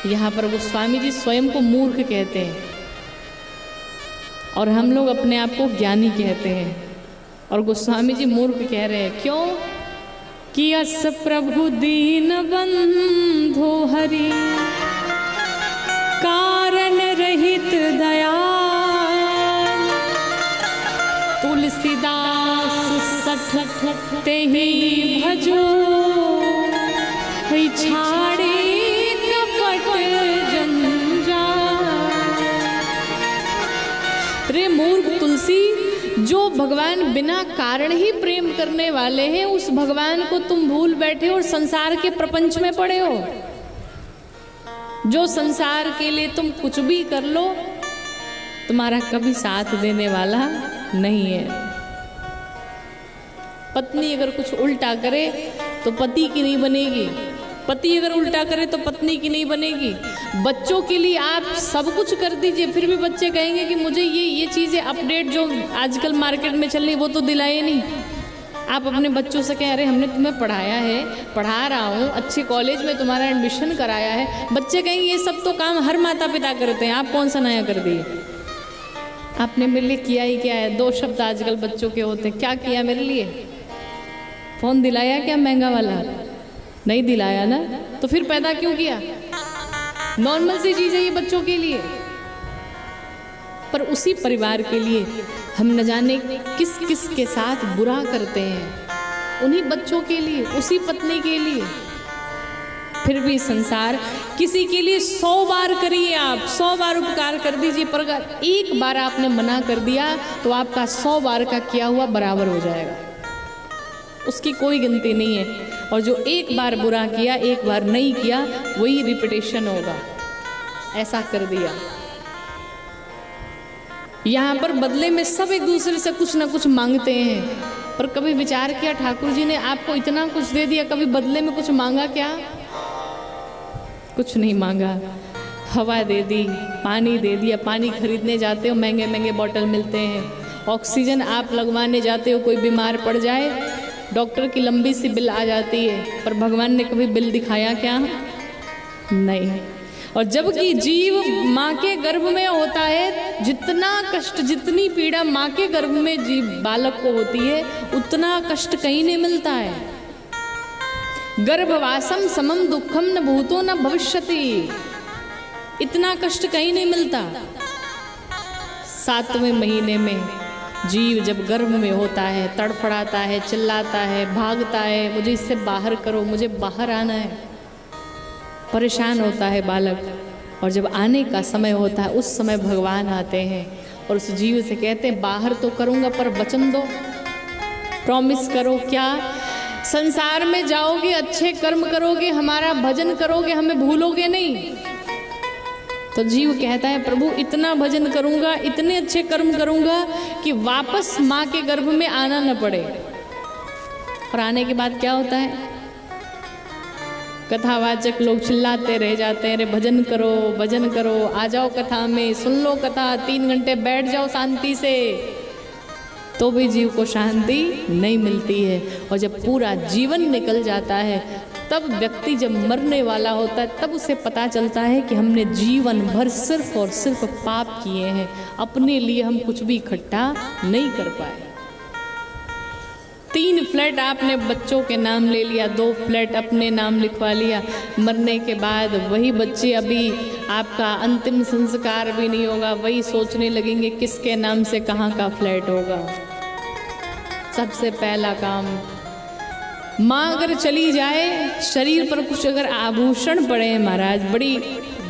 यहाँ पर गोस्वामी जी स्वयं को मूर्ख कहते हैं और हम लोग अपने आप को ज्ञानी कहते हैं। और गोस्वामी जी मूर्ख कह रहे हैं, क्यों कि अस प्रभु दीन बंधु हरि कारण रहित दया तुलसीदास सठते ही भजो छाड़े कपट जंजाल। रे मूर्ख तुलसी, जो भगवान बिना कारण ही प्रेम करने वाले हैं, उस भगवान को तुम भूल बैठे और संसार के प्रपंच में पड़े हो। जो संसार के लिए तुम कुछ भी कर लो, तुम्हारा कभी साथ देने वाला नहीं है। पत्नी अगर कुछ उल्टा करे तो पति की नहीं बनेगी, पति अगर उल्टा करे तो पत्नी की नहीं बनेगी। बच्चों के लिए आप सब कुछ कर दीजिए, फिर भी बच्चे कहेंगे कि मुझे ये चीज़ें अपडेट जो आजकल मार्केट में चल रही वो तो दिलाए नहीं। आप अपने बच्चों से कहें, अरे हमने तुम्हें पढ़ाया है, पढ़ा रहा हूँ, अच्छे कॉलेज में तुम्हारा एडमिशन कराया है। बच्चे कहेंगे ये सब तो काम हर माता पिता करते हैं, आप कौन सा नया कर दिए, आपने मेरे लिए किया ही क्या है। 2 शब्द आजकल बच्चों के होते हैं, क्या किया मेरे लिए, फ़ोन दिलाया क्या महंगा वाला, नहीं दिलाया ना, तो फिर पैदा क्यों किया। नॉर्मल सी चीज़ है ये बच्चों के लिए। पर उसी परिवार के लिए हम न जाने किस किस के साथ बुरा करते हैं, उन्हीं बच्चों के लिए, उसी पत्नी के लिए। फिर भी संसार किसी के लिए 100 बार करिए, आप 100 बार उपकार कर दीजिए, पर अगर एक बार आपने मना कर दिया तो आपका 100 बार का किया हुआ बराबर हो जाएगा, उसकी कोई गिनती नहीं है। और जो एक बार बुरा किया, एक बार नहीं किया, वही रिपीटेशन होगा। ऐसा कर दिया। यहाँ पर बदले में सब एक दूसरे से कुछ ना कुछ मांगते हैं, पर कभी विचार किया ठाकुर जी ने आपको इतना कुछ दे दिया, कभी बदले में कुछ मांगा क्या, कुछ नहीं मांगा। हवा दे दी, पानी दे दिया, पानी खरीदने जाते हो महंगे महंगे बॉटल मिलते हैं, ऑक्सीजन आप लगवाने जाते हो, कोई बीमार पड़ जाए डॉक्टर की लंबी सी बिल आ जाती है, पर भगवान ने कभी बिल दिखाया क्या, नहीं। और जबकि जीव माँ के गर्भ में होता है, जितना कष्ट, जितनी पीड़ा माँ के गर्भ में जीव बालक को होती है, उतना कष्ट कहीं नहीं मिलता है। गर्भवासम समम दुखम न भूतो न भविष्यति, इतना कष्ट कहीं नहीं मिलता। 7वें महीने में जीव जब गर्भ में होता है, तड़फड़ाता है, चिल्लाता है, भागता है, मुझे इससे बाहर करो, मुझे बाहर आना है, परेशान होता है बालक। और जब आने का समय होता है, उस समय भगवान आते हैं और उस जीव से कहते हैं बाहर तो करूँगा, पर वचन दो, प्रॉमिस करो, क्या संसार में जाओगे, अच्छे कर्म करोगे, हमारा भजन करोगे, हमें भूलोगे नहीं। तो जीव कहता है प्रभु इतना भजन करूँगा, इतने अच्छे कर्म करूँगा कि वापस माँ के गर्भ में आना न पड़े। और आने के बाद क्या होता है, कथावाचक लोग चिल्लाते रह जाते हैं, अरे भजन करो, भजन करो, आ जाओ कथा में, सुन लो कथा, 3 घंटे बैठ जाओ शांति से, तो भी जीव को शांति नहीं मिलती है। और जब पूरा जीवन निकल जाता है, तब व्यक्ति जब मरने वाला होता है, तब उसे पता चलता है कि हमने जीवन भर सिर्फ और सिर्फ पाप किए हैं, अपने लिए हम कुछ भी इकट्ठा नहीं कर पाए। 3 फ्लैट आपने बच्चों के नाम ले लिया, 2 फ्लैट अपने नाम लिखवा लिया, मरने के बाद वही बच्चे, अभी आपका अंतिम संस्कार भी नहीं होगा, वही सोचने लगेंगे किसके नाम से कहाँ का फ्लैट होगा। सबसे पहला काम, माँ अगर चली जाए, शरीर पर कुछ अगर आभूषण पड़े महाराज, बड़ी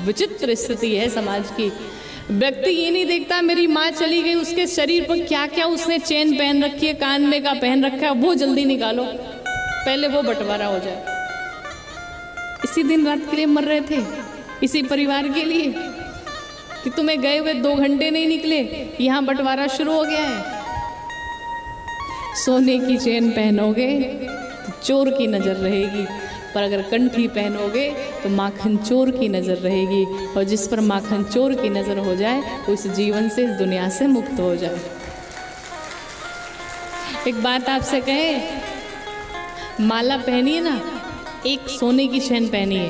विचित्र स्थिति है समाज की। व्यक्ति ये नहीं देखता मेरी माँ चली गई, उसके शरीर पर क्या क्या उसने चेन पहन रखी है, कान में का पहन रखा है, वो जल्दी निकालो, पहले वो बंटवारा हो जाए। इसी दिन रात के लिए मर रहे थे, इसी परिवार के लिए, कि तुम्हें गए हुए 2 घंटे नहीं निकले, यहाँ बंटवारा शुरू हो गया है। सोने की चेन पहनोगे तो चोर की नज़र रहेगी, पर अगर कंठी पहनोगे तो माखन चोर की नज़र रहेगी, और जिस पर माखन चोर की नज़र हो जाए वो इस जीवन से, इस दुनिया से मुक्त हो जाए। एक बात आपसे कहे, माला पहनिए ना, एक सोने की चेन पहनिए,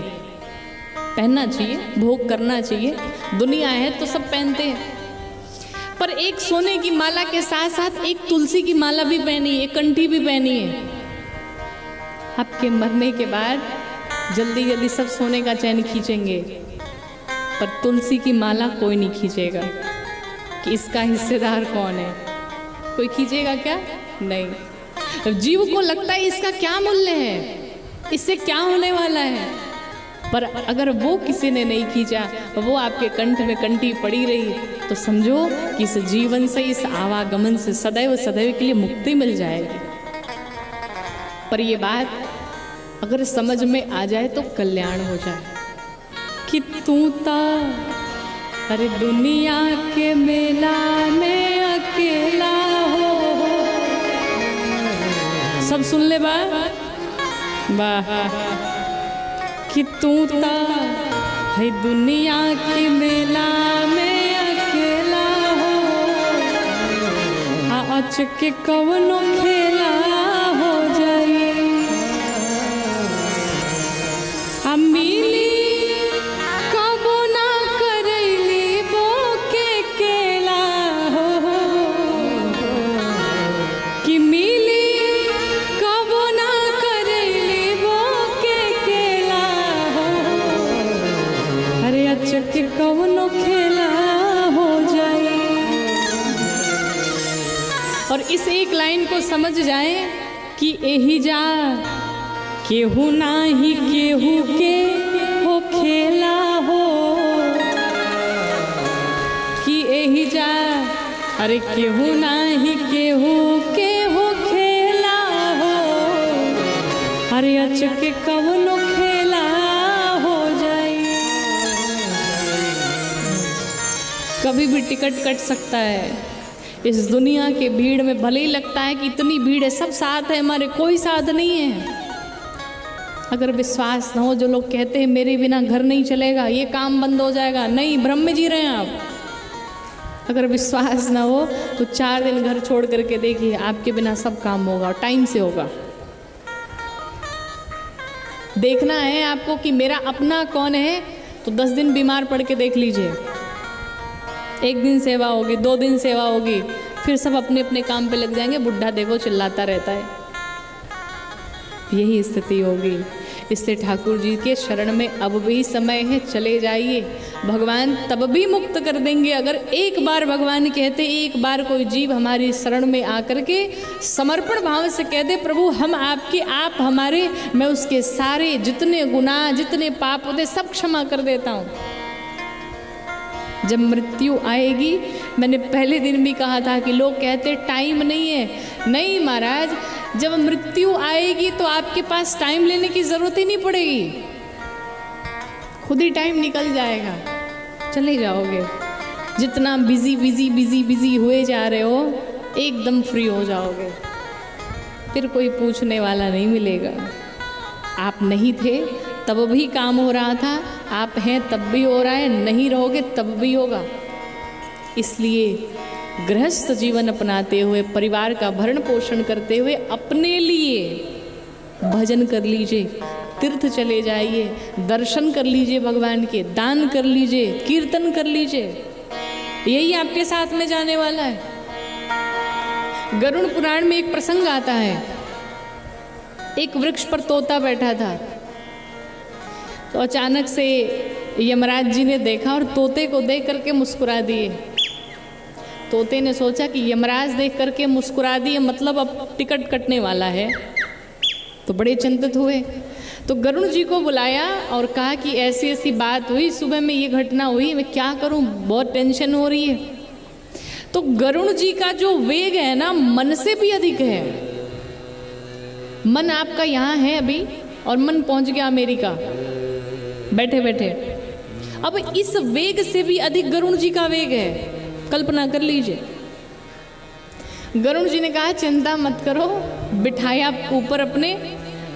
पहनना चाहिए, भोग करना चाहिए, दुनिया है तो सब पहनते हैं। पर एक सोने की माला के साथ साथ एक तुलसी की माला भी पहनी है, एक कंठी भी पहनी है। आपके मरने के बाद जल्दी जल्दी सब सोने का चैन खींचेंगे, पर तुलसी की माला कोई नहीं खींचेगा कि इसका हिस्सेदार कौन है। कोई खींचेगा क्या? नहीं। जीव को लगता है इसका क्या मूल्य है, इससे क्या होने वाला है, पर अगर वो किसी ने नहीं खींचा, वो आपके कंठ में कंठी पड़ी रही, तो समझो कि इस जीवन से, इस आवागमन से सदैव सदैव के लिए मुक्ति मिल जाएगी। पर ये बात अगर समझ में आ जाए तो कल्याण हो जाए कि तू ता अरे दुनिया के मेला में अकेला हो। सब सुन ले बात, वाह, कि तू ता है दुनिया के मेला में अकेला हो, अचक के कवनो खेला हो जाए, मिली कबो ना करैली बो के केला हो, कि मिली कबो ना करैली बो के केला हो, अरे अचक के कवनो खेला हो जाए। और इस एक लाइन को समझ जाए कि एही जा केहू नाही केहू के हो खेला हो, कि एही जा अरे केहू नाही केहू के हो खेला हो, अरे अचक के कवनो खेला हो जाए। कभी भी टिकट कट सकता है। इस दुनिया के भीड़ में भले ही लगता है कि इतनी भीड़ है, सब साथ है हमारे, कोई साथ नहीं है। अगर विश्वास ना हो, जो लोग कहते हैं मेरे बिना घर नहीं चलेगा, ये काम बंद हो जाएगा, नहीं, भ्रम में जी रहे हैं आप। अगर विश्वास ना हो तो 4 दिन घर छोड़ करके देखिए, आपके बिना सब काम होगा, टाइम से होगा। देखना है आपको कि मेरा अपना कौन है, तो 10 दिन बीमार पड़ के देख लीजिए। 1 दिन सेवा होगी, 2 दिन सेवा होगी, फिर सब अपने अपने काम पे लग जाएंगे। बुढ़ा देखो चिल्लाता रहता है, यही स्थिति होगी। इससे ठाकुर जी के शरण में अब भी समय है, चले जाइए, भगवान तब भी मुक्त कर देंगे। अगर एक बार भगवान कहते, एक बार कोई जीव हमारी शरण में आकर के समर्पण भाव से कह दे, प्रभु हम आपके, आप हमारे, मैं उसके सारे जितने गुनाह, जितने पाप होते सब क्षमा कर देता हूँ। जब मृत्यु आएगी, मैंने पहले दिन भी कहा था कि लोग कहते टाइम नहीं है, नहीं महाराज, जब मृत्यु आएगी तो आपके पास टाइम लेने की जरूरत ही नहीं पड़ेगी, खुद ही टाइम निकल जाएगा, चले जाओगे। जितना बिजी बिजी बिजी बिजी हुए जा रहे हो, एकदम फ्री हो जाओगे, फिर कोई पूछने वाला नहीं मिलेगा। आप नहीं थे तब भी काम हो रहा था, आप हैं तब भी हो रहा है, नहीं रहोगे तब भी होगा। इसलिए गृहस्थ जीवन अपनाते हुए, परिवार का भरण पोषण करते हुए, अपने लिए भजन कर लीजिए, तीर्थ चले जाइए, दर्शन कर लीजिए भगवान के, दान कर लीजिए, कीर्तन कर लीजिए, यही आपके साथ में जाने वाला है। गरुड़ पुराण में एक प्रसंग आता है, एक वृक्ष पर तोता बैठा था, तो अचानक से यमराज जी ने देखा और तोते को देख करके मुस्कुरा दिए। तोते ने सोचा कि यमराज देख करके मुस्कुरा दिए, मतलब अब टिकट कटने वाला है, तो बड़े चिंतित हुए। तो गरुड़ जी को बुलाया और कहा कि ऐसी ऐसी बात हुई, सुबह में ये घटना हुई, मैं क्या करूं, बहुत टेंशन हो रही है। तो गरुड़ जी का जो वेग है ना, मन से भी अधिक है। मन आपका यहाँ है अभी, और मन पहुंच गया अमेरिका बैठे बैठे। अब इस वेग से भी अधिक गरुड़ जी का वेग है, कल्पना कर लीजिए। गरुड़ जी ने कहा चिंता मत करो, बिठाया ऊपर अपने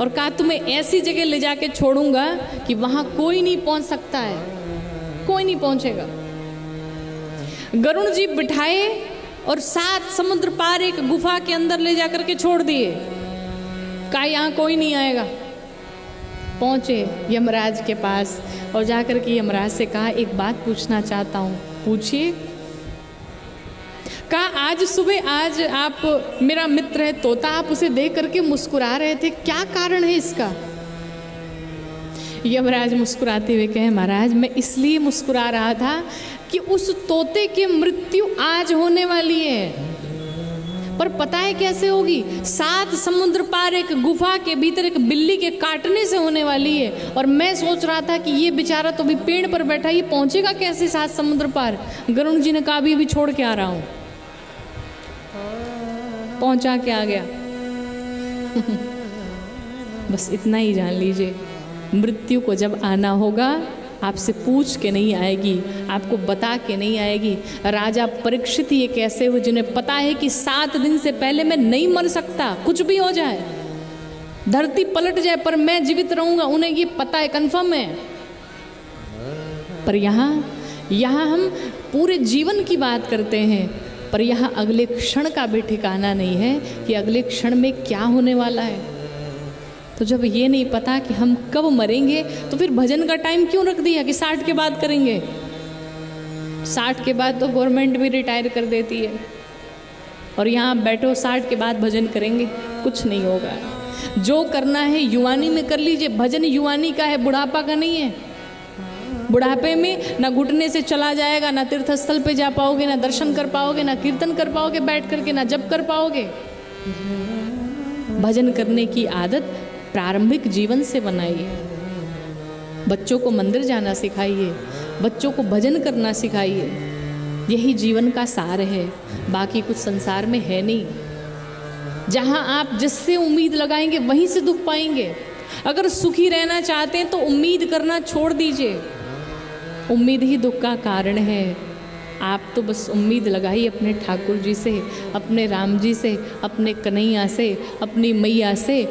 और कहा तुम्हें ऐसी जगह ले जाके छोड़ूंगा कि वहां कोई नहीं पहुंच सकता है, कोई नहीं पहुंचेगा। गरुड़ जी बिठाए और 7 समुद्र पार एक गुफा के अंदर ले जाकर के छोड़ दिए, कहा यहां कोई नहीं आएगा। पहुँचे यमराज के पास और जाकर के यमराज से कहा एक बात पूछना चाहता हूँ। पूछिए। कहा आज सुबह आज आप मेरा मित्र है तोता, आप उसे देख करके मुस्कुरा रहे थे, क्या कारण है इसका? यमराज मुस्कुराते हुए कहे महाराज मैं इसलिए मुस्कुरा रहा था कि उस तोते की मृत्यु आज होने वाली है, पर पता है कैसे होगी? 7 समुद्र पार एक गुफा के भीतर एक बिल्ली के काटने से होने वाली है। और मैं सोच रहा था कि ये बेचारा तो अभी पेड़ पर बैठा, ये पहुंचेगा कैसे 7 समुद्र पार? गरुण जी ने कहा अभी छोड़ के आ रहा हूं। पहुंचा के आ गया। बस इतना ही जान लीजिए, मृत्यु को जब आना होगा आपसे पूछ के नहीं आएगी, आपको बता के नहीं आएगी। राजा परीक्षित ये कैसे हुए जिन्हें पता है कि 7 दिन से पहले मैं नहीं मर सकता, कुछ भी हो जाए, धरती पलट जाए पर मैं जीवित रहूंगा, उन्हें ये पता है, कंफर्म है। पर यहाँ हम पूरे जीवन की बात करते हैं, पर यहाँ अगले क्षण का भी ठिकाना नहीं है कि अगले क्षण में क्या होने वाला है। तो जब ये नहीं पता कि हम कब मरेंगे तो फिर भजन का टाइम क्यों रख दिया कि 60 के बाद करेंगे? 60 के बाद तो गवर्नमेंट भी रिटायर कर देती है और यहाँ बैठो 60 के बाद भजन करेंगे, कुछ नहीं होगा। जो करना है युवानी में कर लीजिए, भजन युवानी का है, बुढ़ापा का नहीं है। बुढ़ापे में ना घुटने से चला जाएगा, ना तीर्थस्थल पे जा पाओगे, ना दर्शन कर पाओगे, ना कीर्तन कर पाओगे बैठ करके, ना जप कर पाओगे। भजन करने की आदत प्रारंभिक जीवन से बनाइए। बच्चों को मंदिर जाना सिखाइए, बच्चों को भजन करना सिखाइए। यही जीवन का सार है, बाकी कुछ संसार में है नहीं। जहाँ आप जिससे उम्मीद लगाएंगे वहीं से दुख पाएंगे। अगर सुखी रहना चाहते हैं तो उम्मीद करना छोड़ दीजिए। उम्मीद ही दुख का कारण है। आप तो बस उम्मीद लगाइए अपने ठाकुर जी से, अपने राम जी से, अपने कन्हैया से, अपनी मैया से।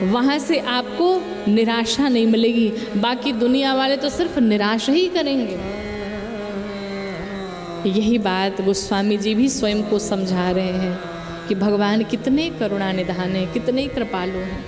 वहाँ से आपको निराशा नहीं मिलेगी। बाकी दुनिया वाले तो सिर्फ निराशा ही करेंगे। यही बात गोस्वामी जी भी स्वयं को समझा रहे हैं कि भगवान कितने करुणा निधान हैं, कितने कृपालु हैं।